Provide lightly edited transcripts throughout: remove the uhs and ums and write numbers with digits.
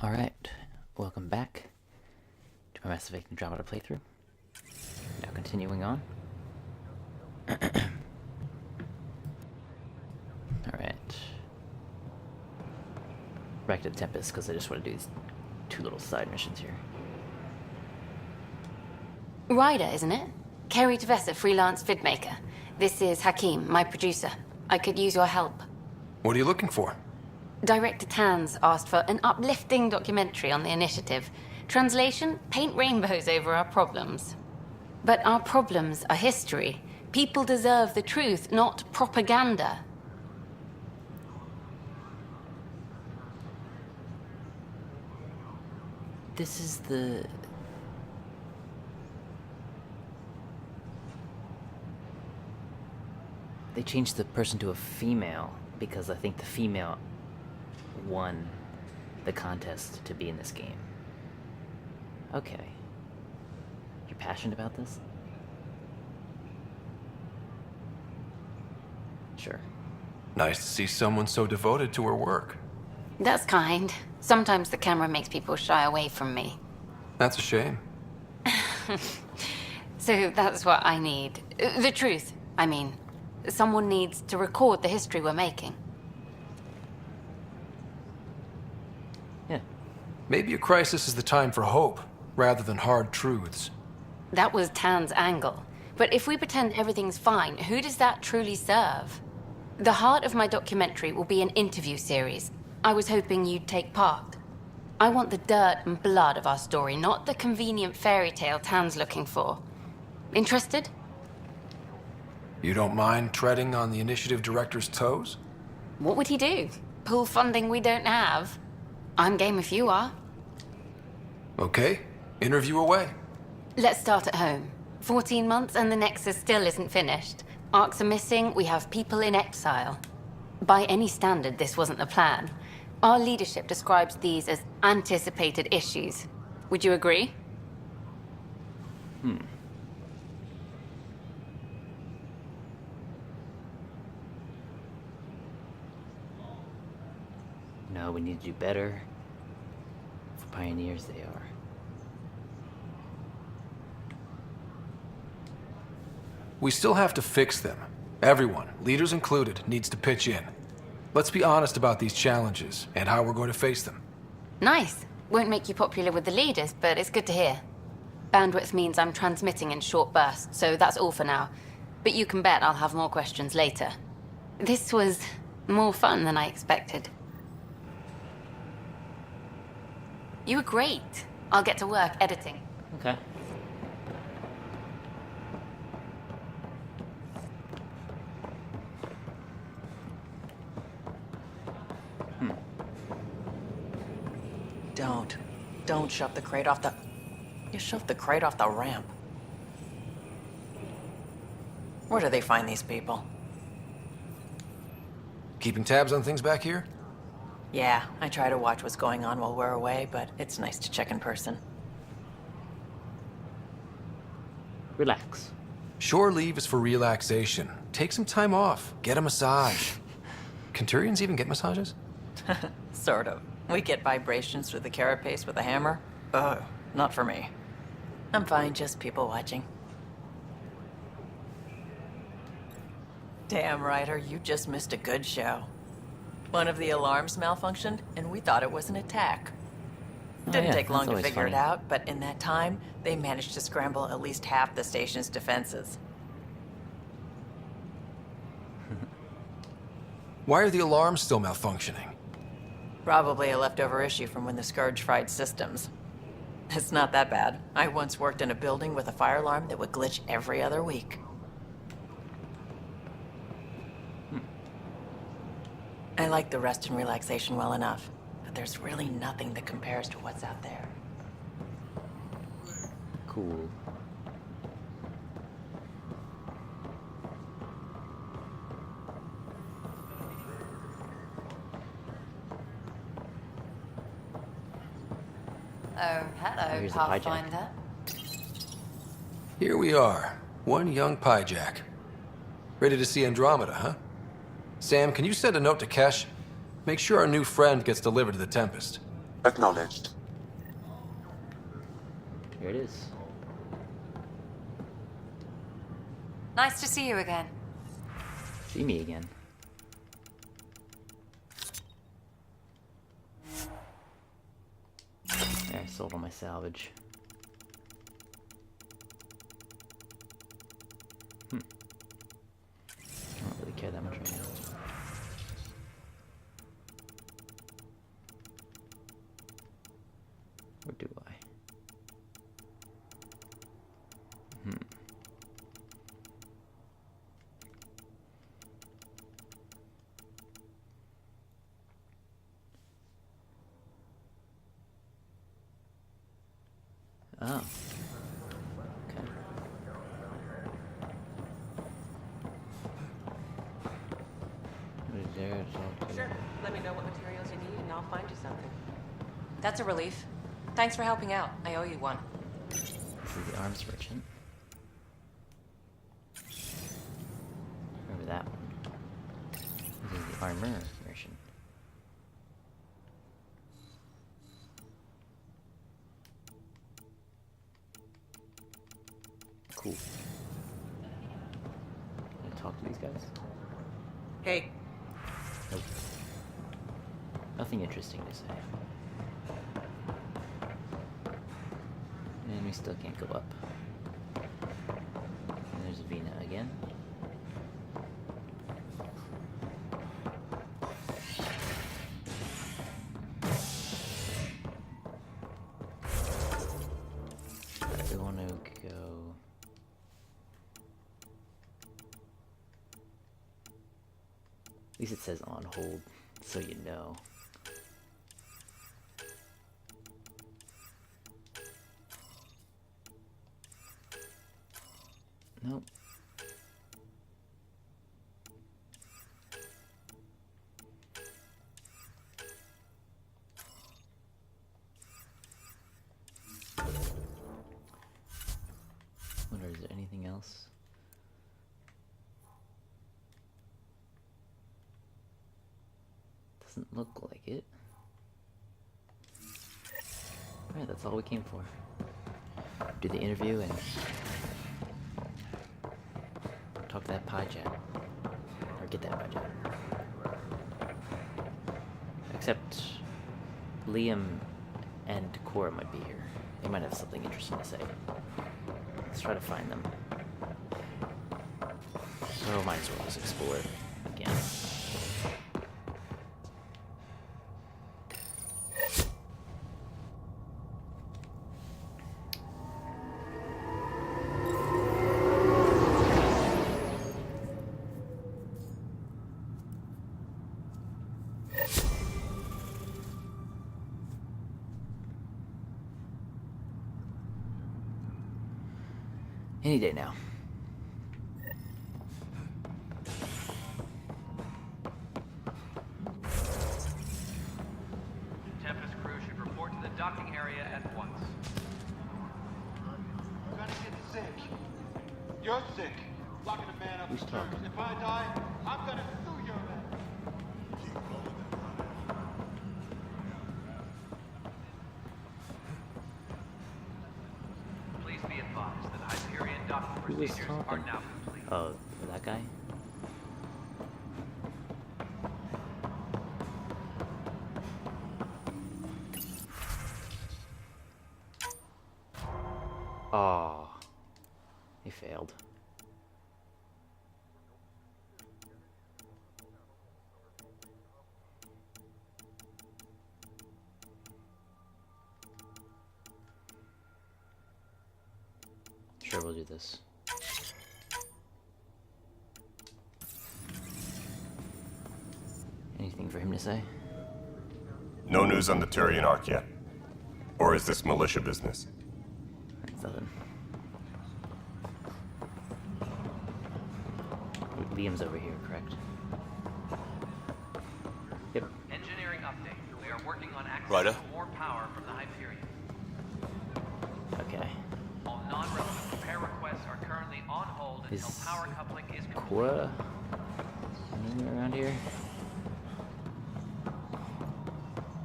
Alright, welcome back to my Mass Effect Andromeda playthrough. Now continuing on. Alright. Back to the Tempest, because I just want to do these two little side missions here. Ryder, isn't it? Kerry Tavessa, freelance vidmaker. This is Hakim, my producer. I could use your help. What are you looking for? Director Tanz asked for an uplifting documentary on the initiative. Translation, paint rainbows over our problems. But our problems are history. People deserve the truth, not propaganda. This is the... They changed the person to a female because I think the female won the contest to be in this game. Okay. You're passionate about this? Sure. Nice to see someone so devoted to her work. That's kind. Sometimes the camera makes people shy away from me. That's a shame. So that's what I need. The truth, I mean. Someone needs to record the history we're making. Yeah. Maybe a crisis is the time for hope, rather than hard truths. That was Tan's angle. But if we pretend everything's fine, who does that truly serve? The heart of my documentary will be an interview series. I was hoping you'd take part. I want the dirt and blood of our story, not the convenient fairy tale Tan's looking for. Interested? You don't mind treading on the initiative director's toes? What would he do? Pull funding we don't have? I'm game if you are. Okay, interview away. Let's start at home. 14 months and the Nexus still isn't finished. Arcs are missing, we have people in exile. By any standard, this wasn't the plan. Our leadership describes these as anticipated issues. Would you agree? No, we need to do better. For pioneers, they are. We still have to fix them. Everyone, leaders included, needs to pitch in. Let's be honest about these challenges and how we're going to face them. Nice. Won't make you popular with the leaders, but it's good to hear. Bandwidth means I'm transmitting in short bursts, so that's all for now. But you can bet I'll have more questions later. This was more fun than I expected. You were great. I'll get to work editing. Okay. Don't shove the crate off the... You shoved the crate off the ramp. Where do they find these people? Keeping tabs on things back here? Yeah, I try to watch what's going on while we're away, but it's nice to check in person. Relax. Shore leave is for relaxation. Take some time off. Get a massage. Can Turians even get massages? Sort of. We get vibrations through the carapace with a hammer. Ugh, not for me. I'm fine, just people watching. Damn, Ryder, you just missed a good show. One of the alarms malfunctioned, and we thought it was an attack. Didn't take long to figure it out, but in that time, they managed to scramble at least half the station's defenses. Why are the alarms still malfunctioning? Probably a leftover issue from when the Scourge fried systems. It's not that bad. I once worked in a building with a fire alarm that would glitch every other week. I like the rest and relaxation well enough, but there's really nothing that compares to what's out there. Cool. Oh, hello, Here's the Pathfinder. Here we are, one young Pyjak. Ready to see Andromeda, huh? Sam, can you send a note to Kesh? Make sure our new friend gets delivered to the Tempest. Acknowledged. Here it is. Nice to see you again. See me again. There, I sold all my salvage. I don't really care that much right now. Or do I? Oh. Okay. Sure. Let me know what materials you need and I'll find you something. That's a relief. Thanks for helping out. I owe you one. This is the arms merchant. Remember that one. This is the armor merchant. Cool. Can I talk to these guys? Hey, Nope. Nothing interesting to say. And we still can't go up. And there's Vina again. We want to go... At least it says on hold, so you know. Nope. Wonder, is there anything else? Doesn't look like it. Alright, that's all we came for. Do the interview and talk to that Pyjak. Or get that Pyjak. Except Liam and Cora might be here. They might have something interesting to say. Let's try to find them. So might as well just explore again. Any day now. Tempest crew should report to the docking area at once. I'm gonna get sick. You're sick. Locking a man up Who's for talking? terms. If I die, I'm gonna sue your ass. Please be advised that Hyperion docking Who was procedures are talking? now complete. Oh, that guy? Oh, he failed. Sure, we'll do this. Anything for him to say? No news on the Turian Ark yet. Or is this militia business? That's nothing. Liam's over here, correct? Yep. Engineering update. We are working on Righto. accessing more power from the Hyperion. Okay. All non-relevant repair requests are currently on hold until Is power coupling is complete. Cora anywhere around here?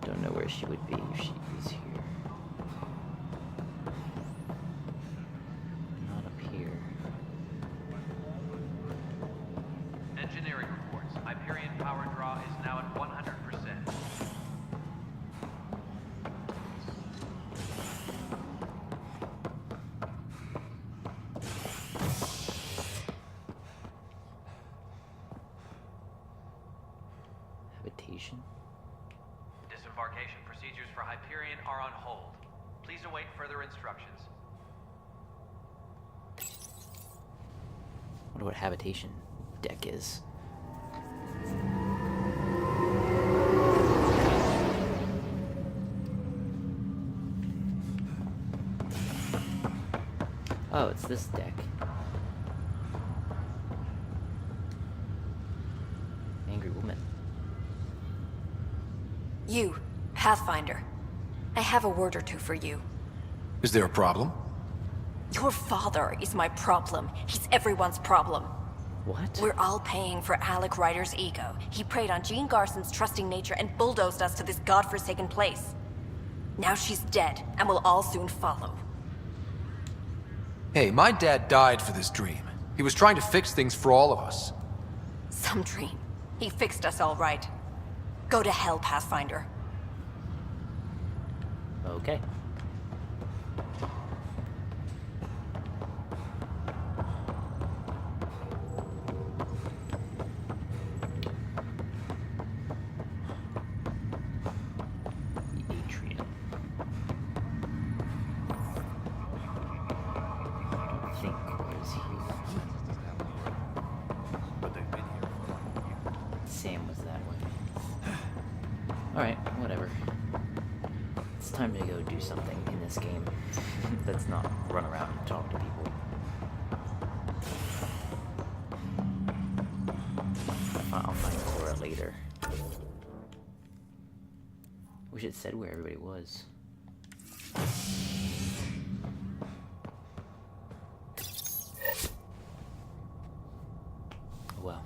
Don't know where where she would be if she was here. Not up here. Engineering reports. Hyperion power draw is now at 100%. Habitation? Disembarkation procedures for Hyperion are on hold. Please await further instructions. Wonder what habitation deck is. Oh, it's this deck. Angry woman. You, Pathfinder. I have a word or two for you. Is there a problem? Your father is my problem. He's everyone's problem. What? We're all paying for Alec Ryder's ego. He preyed on Jean Garson's trusting nature and bulldozed us to this godforsaken place. Now she's dead, and we'll all soon follow. Hey, my dad died for this dream. He was trying to fix things for all of us. Some dream. He fixed us all right. Go to hell, Pathfinder. Okay. The atrium. I think was here. But they've been here for a long year. Sam was that way. Alright, whatever. It's time to go do something in this game. Let's not run around and talk to people. I'll find Cora later. Wish it said where everybody was. Well.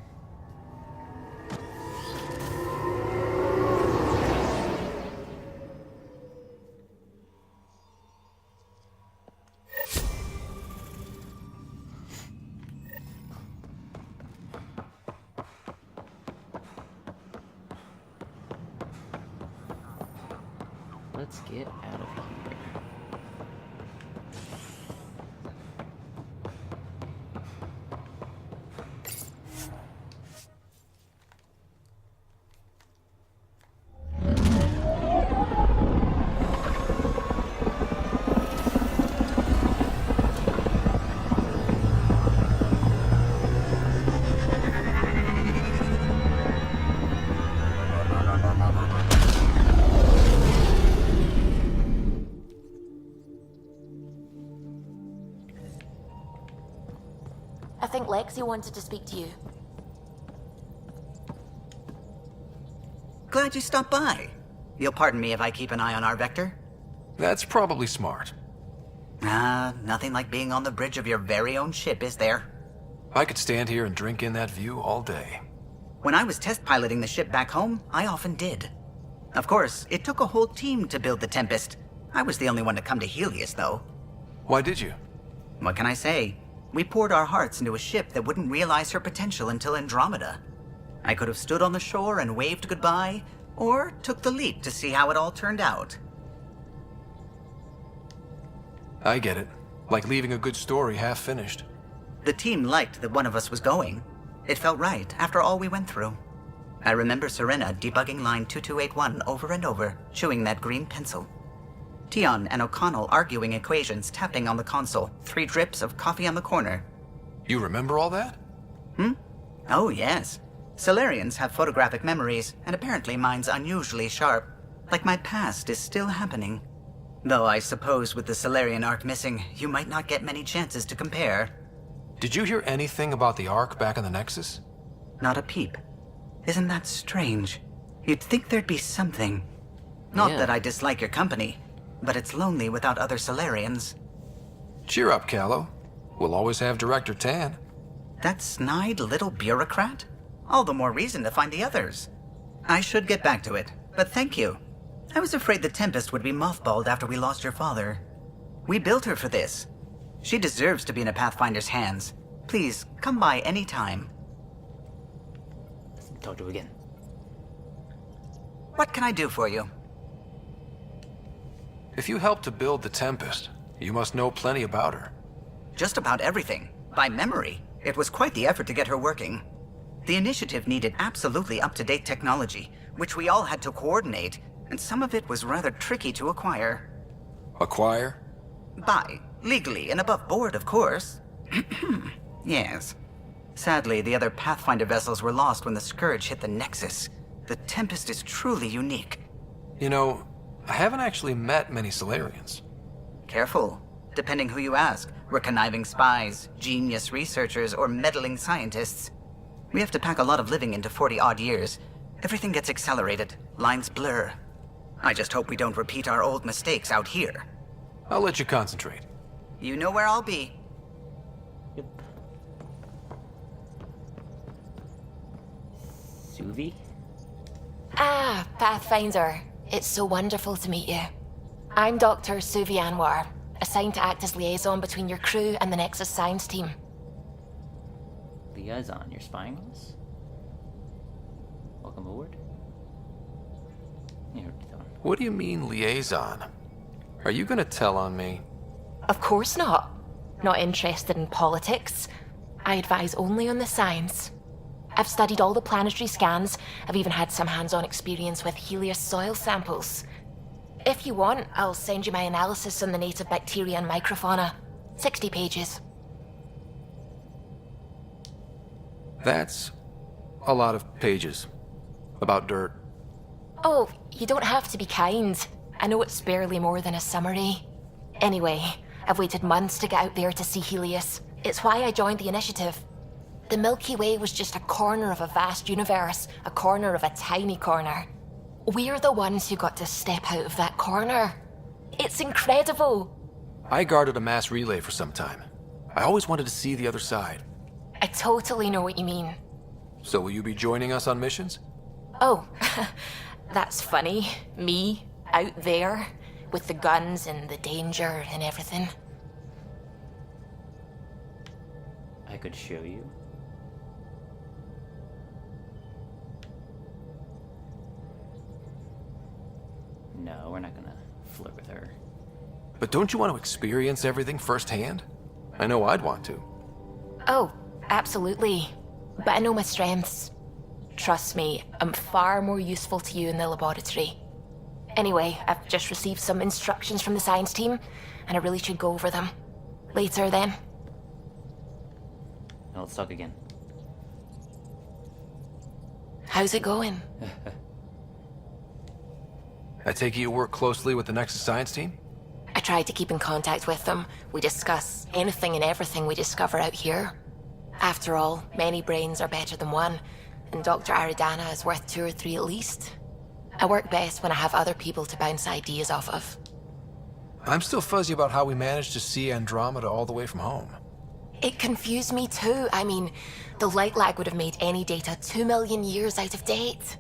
Let's get out of here. I think Lexi wanted to speak to you. Glad you stopped by. You'll pardon me if I keep an eye on our vector? That's probably smart. Nothing like being on the bridge of your very own ship, is there? I could stand here and drink in that view all day. When I was test piloting the ship back home, I often did. Of course, it took a whole team to build the Tempest. I was the only one to come to Helios, though. Why did you? What can I say? We poured our hearts into a ship that wouldn't realize her potential until Andromeda. I could have stood on the shore and waved goodbye, or took the leap to see how it all turned out. I get it. Like leaving a good story half finished. The team liked that one of us was going. It felt right after all we went through. I remember Serena debugging line 2281 over and over, chewing that green pencil. Tion and O'Connell arguing equations, tapping on the console, 3 drips of coffee on the corner. You remember all that? Oh, yes. Solarians have photographic memories, and apparently mine's unusually sharp. Like my past is still happening. Though I suppose with the Solarian arc missing, you might not get many chances to compare. Did you hear anything about the Ark back in the Nexus? Not a peep. Isn't that strange? You'd think there'd be something. Not Yeah. that I dislike your company, but it's lonely without other Solarians. Cheer up, Callow. We'll always have Director Tan. That snide little bureaucrat? All the more reason to find the others. I should get back to it, but thank you. I was afraid the Tempest would be mothballed after we lost your father. We built her for this. She deserves to be in a Pathfinder's hands. Please, come by any time. Talk to you again. What can I do for you? If you helped to build the Tempest, you must know plenty about her. Just about everything. By memory. It was quite the effort to get her working. The initiative needed absolutely up-to-date technology, which we all had to coordinate, and some of it was rather tricky to acquire. Acquire? Buy. Legally and above board, of course. Yes. Sadly, the other Pathfinder vessels were lost when the Scourge hit the Nexus. The Tempest is truly unique. You know, I haven't actually met many Solarians. Careful. Depending who you ask, we're conniving spies, genius researchers, or meddling scientists. We have to pack a lot of living into 40-odd years. Everything gets accelerated. Lines blur. I just hope we don't repeat our old mistakes out here. I'll let you concentrate. You know where I'll be. Yep. Suvi? Ah, Pathfinder. It's so wonderful to meet you. I'm Dr. Suvi Anwar, assigned to act as liaison between your crew and the Nexus science team. Liaison, you're spying on us? Welcome aboard. Yeah, What do you mean, liaison? Are you gonna tell on me? Of course not. Not interested in politics. I advise only on the science. I've studied all the planetary scans. I've even had some hands-on experience with Helios soil samples. If you want, I'll send you my analysis on the native bacteria and microfauna. 60 pages. That's a lot of pages. About dirt. Oh, you don't have to be kind. I know it's barely more than a summary. Anyway, I've waited months to get out there to see Helios. It's why I joined the initiative. The Milky Way was just a corner of a vast universe, a corner of a tiny corner. We're the ones who got to step out of that corner. It's incredible. I guarded a mass relay for some time. I always wanted to see the other side. I totally know what you mean. So will you be joining us on missions? Oh, that's funny. Me, out there, with the guns and the danger and everything. I could show you. No, we're not gonna flirt with her. But don't you want to experience everything firsthand? I know I'd want to. Oh, absolutely. But I know my strengths. Trust me, I'm far more useful to you in the laboratory. Anyway, I've just received some instructions from the science team, and I really should go over them. Later, then. Now let's talk again. How's it going? I take it you work closely with the Nexus science team? I try to keep in contact with them. We discuss anything and everything we discover out here. After all, many brains are better than one, and Dr. Aridana is worth 2 or 3 at least. I work best when I have other people to bounce ideas off of. I'm still fuzzy about how we managed to see Andromeda all the way from home. It confused me too. I mean, the light lag would have made any data 2 million years out of date.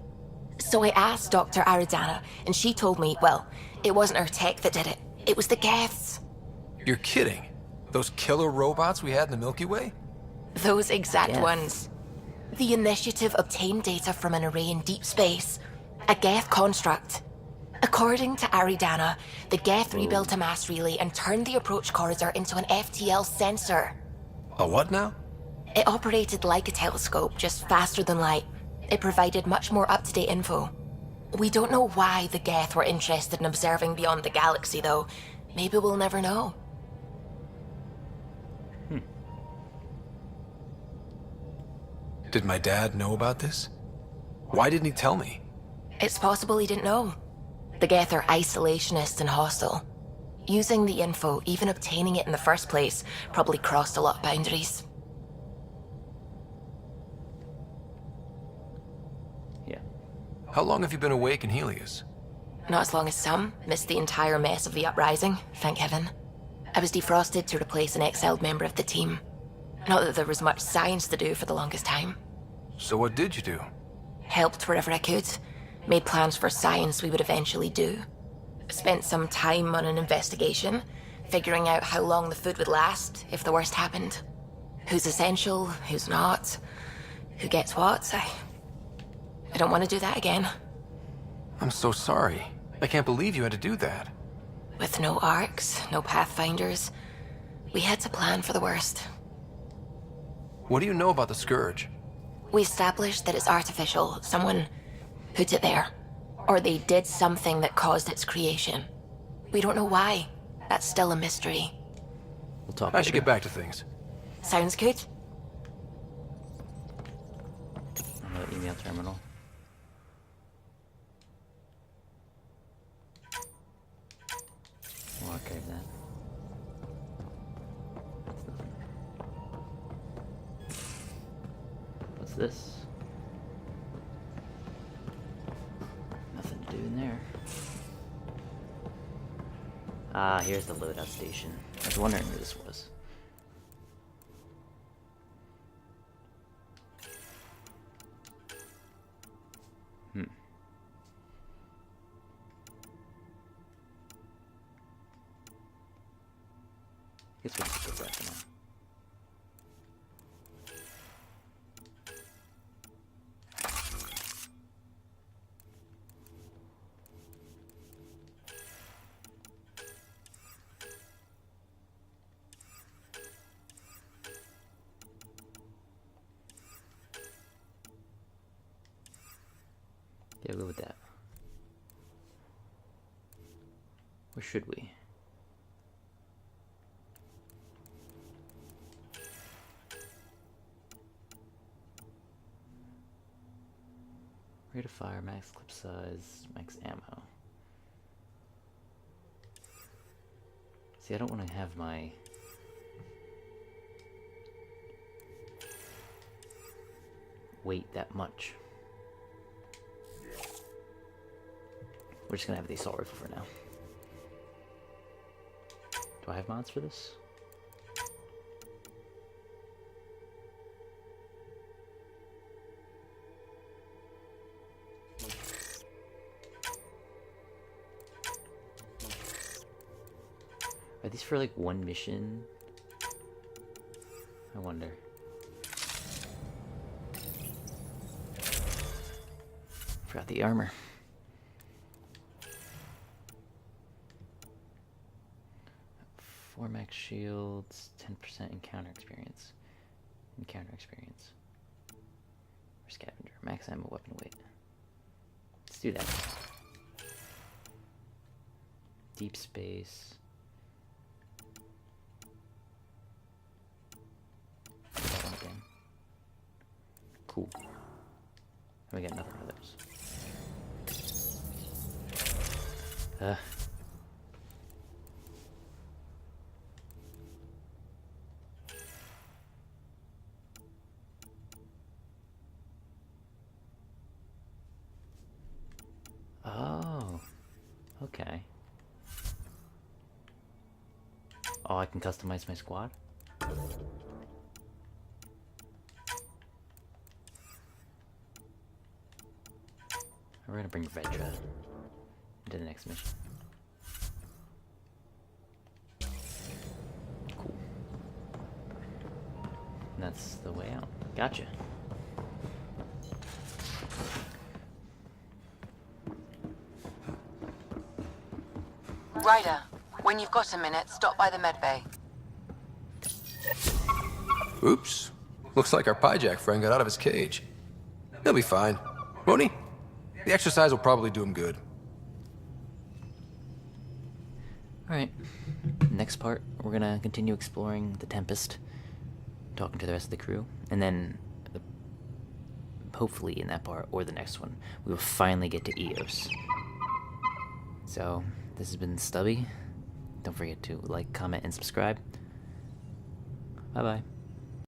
So I asked Dr. Aridana, and she told me, well, it wasn't her tech that did it. It was the Geths. You're kidding? Those killer robots we had in the Milky Way? Those exact Yes. ones. The initiative obtained data from an array in deep space, a Geth construct. According to Aridana, the Geth rebuilt a mass relay and turned the approach corridor into an FTL sensor. A what now? It operated like a telescope, just faster than light. It provided much more up-to-date info. We don't know why the Geth were interested in observing beyond the galaxy, though. Maybe we'll never know. Did my dad know about this? Why didn't he tell me? It's possible he didn't know. The Geth are isolationist and hostile. Using the info, even obtaining it in the first place, probably crossed a lot of boundaries. Yeah. How long have you been awake in Helios? Not as long as some. Missed the entire mess of the uprising, thank heaven. I was defrosted to replace an exiled member of the team. Not that there was much science to do for the longest time. So what did you do? Helped wherever I could. Made plans for science we would eventually do. Spent some time on an investigation, figuring out how long the food would last if the worst happened. Who's essential, who's not, who gets what. I don't want to do that again. I'm so sorry. I can't believe you had to do that. With no arcs, no pathfinders, we had to plan for the worst. What do you know about the Scourge? We established that it's artificial. Someone put it there. Or they did something that caused its creation. We don't know why. That's still a mystery. We'll talk I should later. get back to things. Sounds good. Another email terminal. We'll archive that. That's nothing. What's this? Nothing to do in there. Ah, here's the loadout station. I was wondering who this was. Guess we'll just go back to mine. Yeah, we'll go with that. Or should we? Rate of fire, max clip size, max ammo. See, I don't want to have my weight that much. We're just gonna have the assault rifle for now. Do I have mods for this? Are these for like one mission? I wonder. Forgot the armor. Four max shields, 10% encounter experience. Encounter experience. Or scavenger. Max ammo, weapon weight. Let's do that. Deep space. Do that one again. Cool. And we got another one of those. Oh, okay. Oh, I can customize my squad? We're gonna bring Vedra into the next mission. Cool. And that's the way out. Gotcha. Ryder, when you've got a minute, stop by the medbay. Oops. Looks like our Pyjak friend got out of his cage. He'll be fine. Won't he? The exercise will probably do him good. Alright. Next part, we're gonna continue exploring the Tempest, talking to the rest of the crew, and then hopefully in that part, or the next one, we will finally get to Eos. So, this has been Stubby. Don't forget to like, comment, and subscribe. Bye-bye.